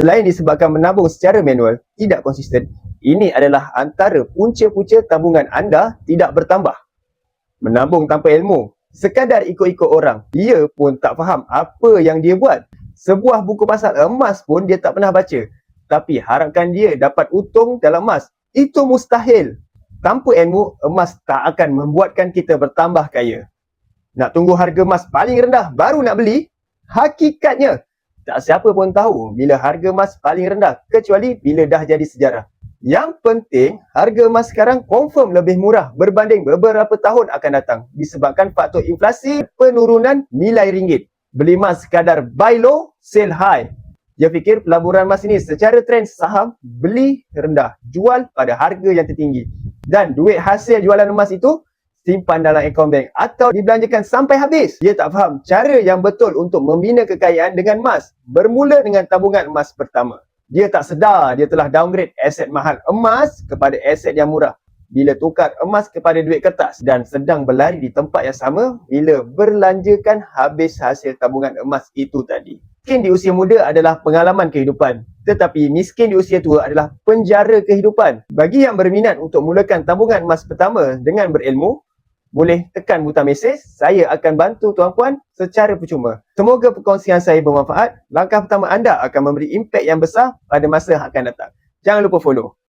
Selain disebabkan menabung secara manual tidak konsisten, ini adalah antara punca-punca tabungan anda tidak bertambah. Menabung tanpa ilmu, sekadar ikut-ikut orang, dia pun tak faham apa yang dia buat. Sebuah buku pasal emas pun dia tak pernah baca. Tapi harapkan dia dapat untung dalam emas, itu mustahil. Tanpa ilmu, emas tak akan membuatkan kita bertambah kaya. Nak tunggu harga emas paling rendah baru nak beli? Hakikatnya, tak siapa pun tahu bila harga emas paling rendah kecuali bila dah jadi sejarah. Yang penting, harga emas sekarang confirm lebih murah berbanding beberapa tahun akan datang disebabkan faktor inflasi penurunan nilai ringgit. Beli emas sekadar buy low, sell high. Dia fikir pelaburan emas ini secara trend saham beli rendah, jual pada harga yang tertinggi. Dan duit hasil jualan emas itu simpan dalam akaun bank atau dibelanjakan sampai habis. Dia tak faham cara yang betul untuk membina kekayaan dengan emas. Bermula dengan tabungan emas pertama. Dia tak sedar dia telah downgrade aset mahal emas kepada aset yang murah bila tukar emas kepada duit kertas dan sedang berlari di tempat yang sama bila berlanjakan habis hasil tabungan emas itu tadi. Miskin di usia muda adalah pengalaman kehidupan, tetapi miskin di usia tua adalah penjara kehidupan. Bagi yang berminat untuk mulakan tabungan emas pertama dengan berilmu, boleh tekan butang mesej, saya akan bantu tuan-puan secara percuma. Semoga perkongsian saya bermanfaat. Langkah pertama anda akan memberi impak yang besar pada masa yang akan datang. Jangan lupa follow.